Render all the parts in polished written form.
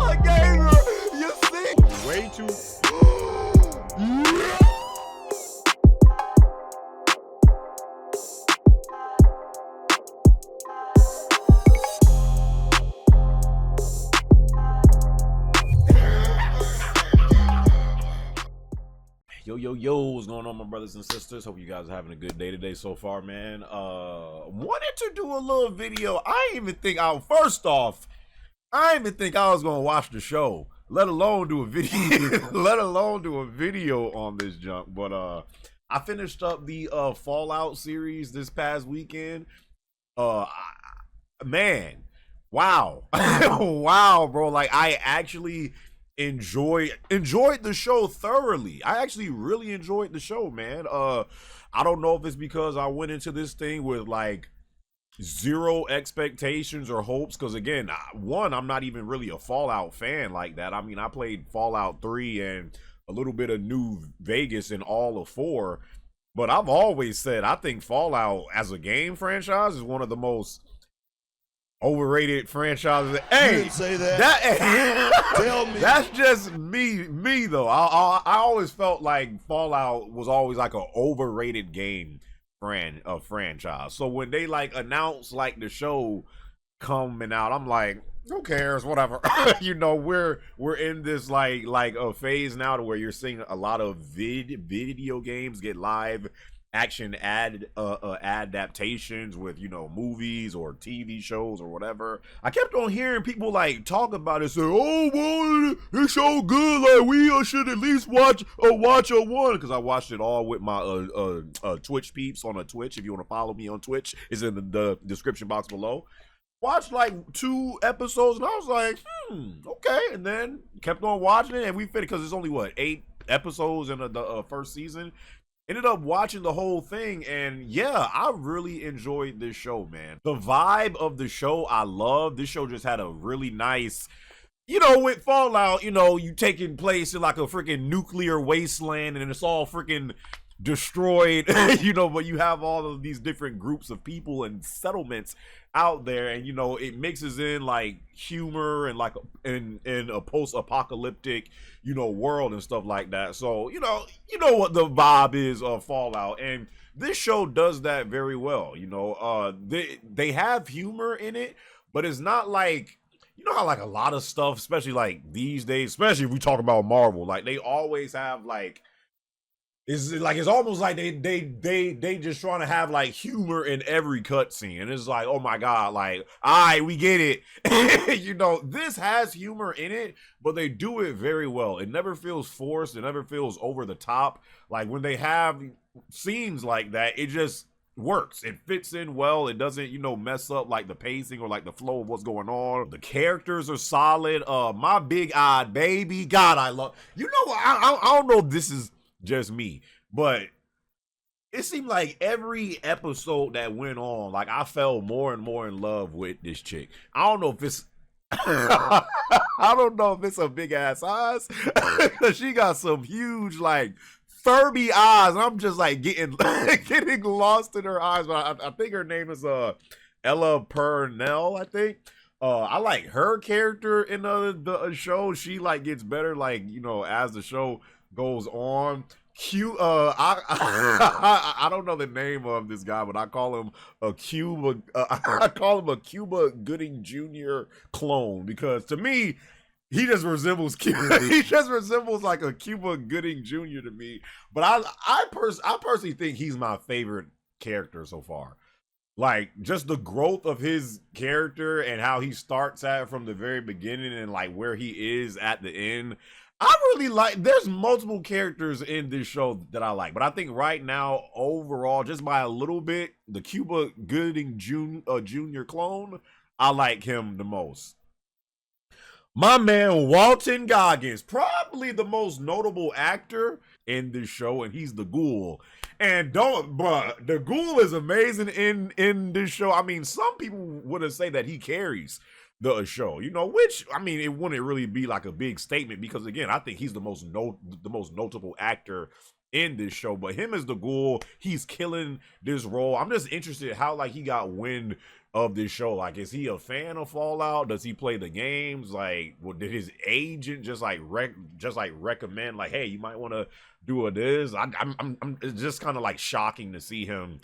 I gave her. You see? Way too. Yo, what's going on, my brothers and sisters? Hope you guys are having a good day today so far, man. Wanted to do a little video. I didn't even think I was gonna watch the show, let alone do a video, on this junk. But I finished up the Fallout series this past weekend. Man, wow. Wow, bro. Like, I actually enjoyed the show thoroughly. I actually really enjoyed the show, man. I don't know if it's because I went into this thing with like zero expectations or hopes, because again, one, I'm not even really a Fallout fan like that. I mean, I played Fallout 3 and a little bit of New Vegas and all of 4, but I've always said I think Fallout as a game franchise is one of the most overrated franchises. Hey, you didn't say that. Tell me. That's just me though. I always felt like Fallout was always like an overrated game franchise. So when they like announce like the show coming out, I'm like, who cares? Whatever. You know, we're in this like a phase now to where you're seeing a lot of video games get live action adaptations with, you know, movies or TV shows or whatever. I kept on hearing people like talk about it, say, "Oh, well, it's so good. Like, we should at least watch a one," because I watched it all with my Twitch peeps on a Twitch. If you want to follow me on Twitch, it's in the description box below. Watched like 2 episodes and I was like, okay, and then kept on watching it, and we finished because it's only what 8 episodes in the first season. Ended up watching the whole thing, and yeah, I really enjoyed this show, man. The vibe of the show, I love. This show just had a really nice, you know, with Fallout, you know, you taking place in like a freaking nuclear wasteland, and it's all freaking destroyed, you know, but you have all of these different groups of people and settlements out there, and you know, it mixes in like humor and like in a post-apocalyptic, you know, world and stuff like that. So you know what the vibe is of Fallout, and this show does that very well. You know, they have humor in it, but it's not like, you know how like a lot of stuff, especially like these days, especially if we talk about Marvel, like they always have like, it's like, it's almost like they just trying to have like humor in every cutscene, and it's like, oh my god, like, all right, we get it. You know, this has humor in it, but they do it very well. It never feels forced. It never feels over the top. Like when they have scenes like that, it just works. It fits in well. It doesn't, you know, mess up like the pacing or like the flow of what's going on. The characters are solid. My big-eyed baby, God, I love. You know, I don't know if this is just me, but it seemed like every episode that went on, like I fell more and more in love with this chick. I don't know if it's I don't know if it's a big ass eyes. She got some huge like Furby eyes, and I'm just like getting lost in her eyes. But I think her name is Ella Purnell, I think. I like her character in the show. She like gets better, like, you know, as the show goes on. I don't know the name of this guy, but I call him a Cuba Gooding Jr. clone, because to me, he just resembles he just resembles like a Cuba Gooding Jr. to me. But I personally think he's my favorite character so far. Like, just the growth of his character and how he starts at from the very beginning and like where he is at the end. I really like, there's multiple characters in this show that I like, but I think right now, overall, just by a little bit, the Cuba Gooding Jr. clone, I like him the most. My man, Walton Goggins, probably the most notable actor in this show, and he's the Ghoul. And the Ghoul is amazing in this show. I mean, some people would say that he carries the show, you know, which, I mean, it wouldn't really be like a big statement, because again, I think he's the most notable actor in this show, but him as the Ghoul, he's killing this role. I'm just interested how like he got wind of this show. Like, is he a fan of Fallout? Does he play the games? Like, well, did his agent just like recommend like, hey, you might want to do this? It's just kind of like shocking to see him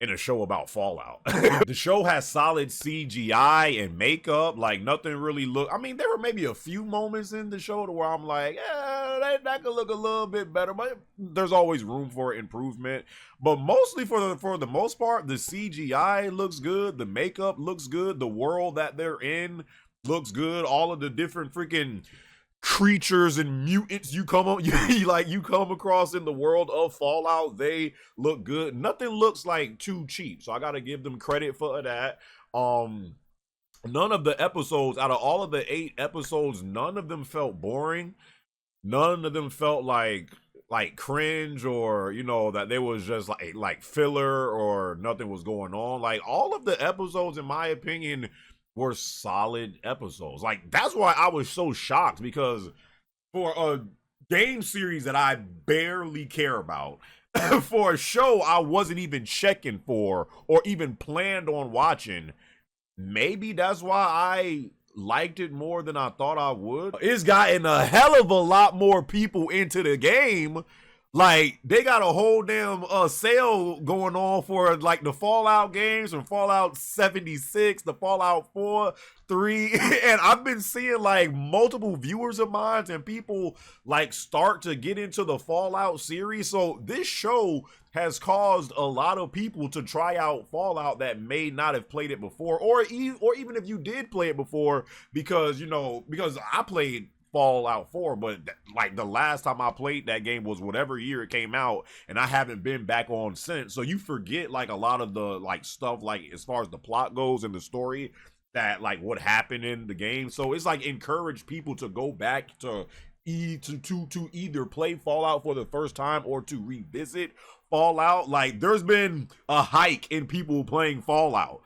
in a show about Fallout. The show has solid CGI and makeup. Like, nothing really I mean, there were maybe a few moments in the show to where I'm like, that could look a little bit better, but there's always room for improvement. But mostly for the most part, the CGI looks good, the makeup looks good, the world that they're in looks good. All of the different freaking creatures and mutants you come across in the world of Fallout, they look good. Nothing looks like too cheap, so I gotta give them credit for that. None of the episodes, out of all of the 8 episodes, none of them felt boring. None of them felt like cringe, or that they was just like filler or nothing was going on. Like, all of the episodes, in my opinion, were solid episodes. Like, that's why I was so shocked, because for a game series that I barely care about, for a show I wasn't even checking for or even planned on watching, maybe that's why I liked it more than I thought I would. It's gotten a hell of a lot more people into the game. Like, they got a whole damn sale going on for like the Fallout games, from Fallout 76, the Fallout 4, 3, and I've been seeing like multiple viewers of mine and people like start to get into the Fallout series. So this show has caused a lot of people to try out Fallout that may not have played it before, or even if you did play it before, because I played Fallout 4, but like the last time I played that game was whatever year it came out, and I haven't been back on since. So you forget like a lot of the like stuff, like as far as the plot goes and the story, that like what happened in the game. So it's like encourage people to go back to either play Fallout for the first time or to revisit Fallout. Like, there's been a hike in people playing Fallout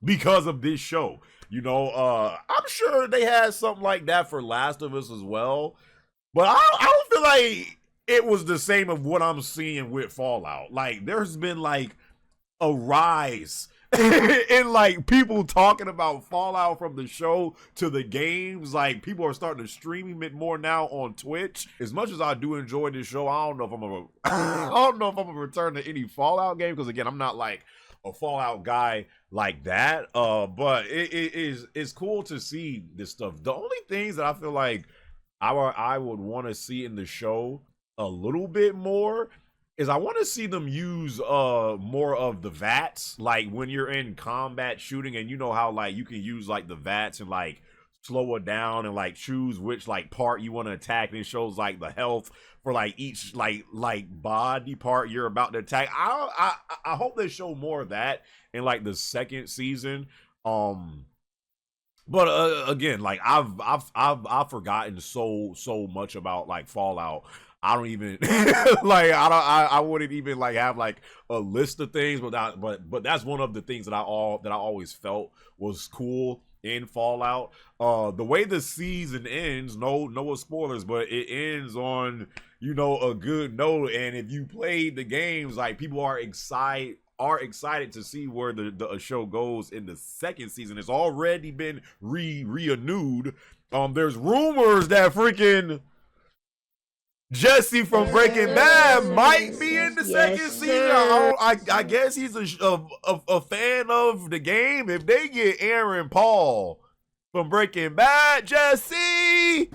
because of this show. I'm sure they had something like that for Last of Us as well, but I don't feel like it was the same of what I'm seeing with Fallout. Like, there's been like a rise in like people talking about Fallout from the show to the games. Like, people are starting to stream it more now on Twitch. As much as I do enjoy this show, I don't know if I'm gonna return to any Fallout game, because again, I'm not like a Fallout guy like that. But it's cool to see this stuff. The only things that I feel like I would want to see in the show a little bit more is I want to see them use more of the VATS, like when you're in combat shooting, and you know how like you can use like the VATS and like slow it down and like choose which like part you want to attack, and it shows like the health for like each like body part you're about to attack. I hope they show more of that in like the second season. But again, like I've forgotten so much about like Fallout. I don't even like I wouldn't even like have like a list of things, but that's one of the things that I always felt was cool in Fallout. The way the season ends, no spoilers, but it ends on a good note. And if you played the games, like, people are excited to see where the show goes in the second season. It's already been renewed. There's rumors that freaking Jesse from Breaking Bad might be in the second season. I guess he's a fan of the game. If they get Aaron Paul from Breaking Bad, Jesse,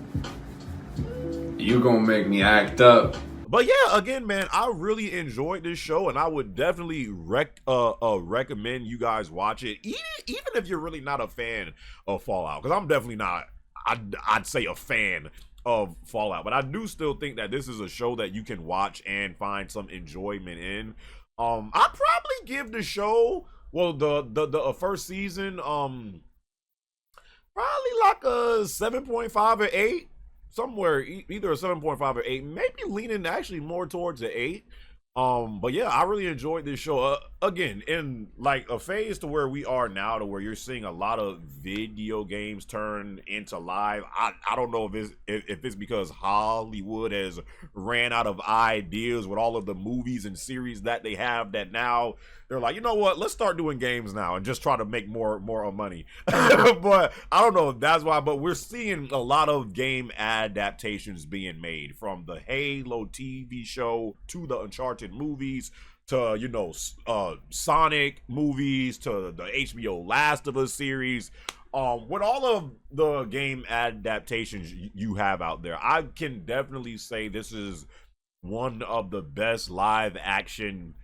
you gonna make me act up. But yeah, again, man, I really enjoyed this show, and I would definitely recommend you guys watch it, even if you're really not a fan of Fallout, because I'm definitely not. I'd say a fan of Fallout, but I do still think that this is a show that you can watch and find some enjoyment in. I'd probably give the show, well, the first season, probably like a 7.5 or 8, somewhere either a 7.5 or 8, maybe leaning actually more towards the 8. But yeah, I really enjoyed this show. Again, in like a phase to where we are now, to where you're seeing a lot of video games turn into live. I don't know if it's because Hollywood has ran out of ideas with all of the movies and series that they have, that now they're like, you know what, let's start doing games now and just try to make more money. But I don't know if that's why, but we're seeing a lot of game adaptations being made, from the Halo TV show to the Uncharted movies to, you know, Sonic movies to the HBO Last of Us series. With all of the game adaptations you have out there, I can definitely say this is one of the best live action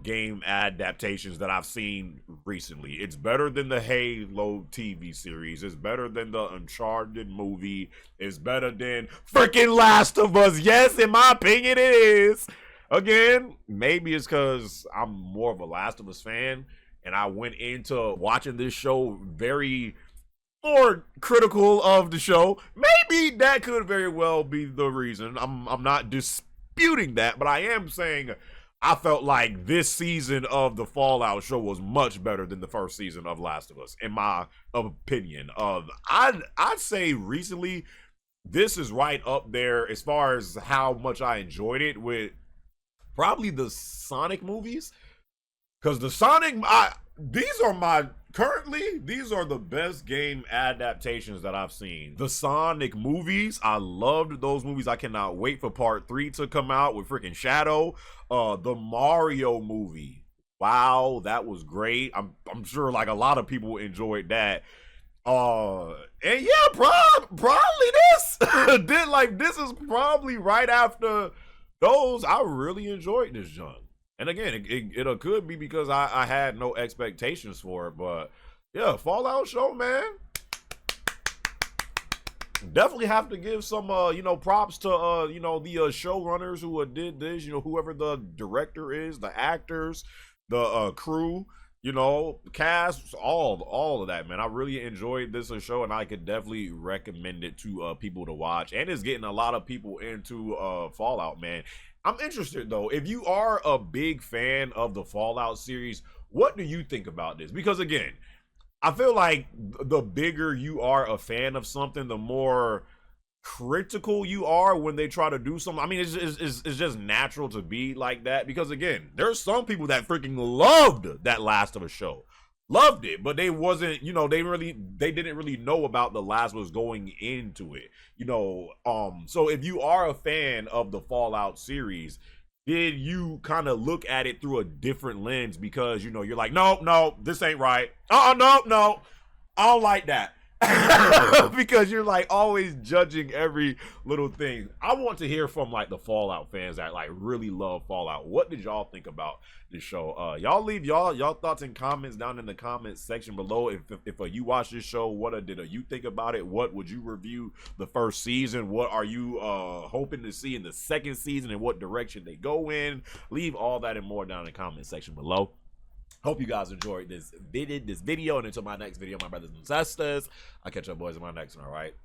game adaptations that I've seen recently. It's better than the Halo TV series. It's better than the Uncharted movie. It's better than freaking Last of Us. Yes, in my opinion, it is. Again, maybe it's because I'm more of a Last of Us fan, and I went into watching this show very more critical of the show. Maybe that could very well be the reason. I'm not disputing that, but I am saying I felt like this season of the Fallout show was much better than the first season of Last of Us, in my opinion. I'd say recently, this is right up there as far as how much I enjoyed it with probably the Sonic movies. Because the Sonic, these are the best game adaptations that I've seen. The Sonic movies, I loved those movies. I cannot wait for part 3 to come out with freaking Shadow. The Mario movie, wow, that was great. I'm sure like a lot of people enjoyed that. And yeah, probably this. This is probably right after those. I really enjoyed this junk. And again, it could be because I had no expectations for it, but yeah, Fallout show, man. Definitely have to give some, props to, the showrunners who did this, whoever the director is, the actors, the crew, cast, all of that, man. I really enjoyed this show, and I could definitely recommend it to people to watch. And it's getting a lot of people into Fallout, man. I'm interested, though. If you are a big fan of the Fallout series, what do you think about this? Because, again, I feel like the bigger you are a fan of something, the more critical you are when they try to do something. I mean, it's just natural to be like that. Because, again, there's some people that freaking loved that Last of Us show. Loved it, but they wasn't, they didn't really know about the Last of Us going into it, so if you are a fan of the Fallout series, did you kind of look at it through a different lens because, you're like, no, this ain't right. No, I don't like that. Because you're like always judging every little thing. I want to hear from like the Fallout fans that like really love Fallout. What did y'all think about this show? Y'all leave y'all thoughts and comments down in the comments section below. If you watch this show, what did you think about it? What would you review the first season? What are you hoping to see in the second season, and what direction they go in? Leave all that and more down in the comment section below. Hope you guys enjoyed this video, and until my next video, my brothers and sisters, I'll catch you boys in my next one, all right?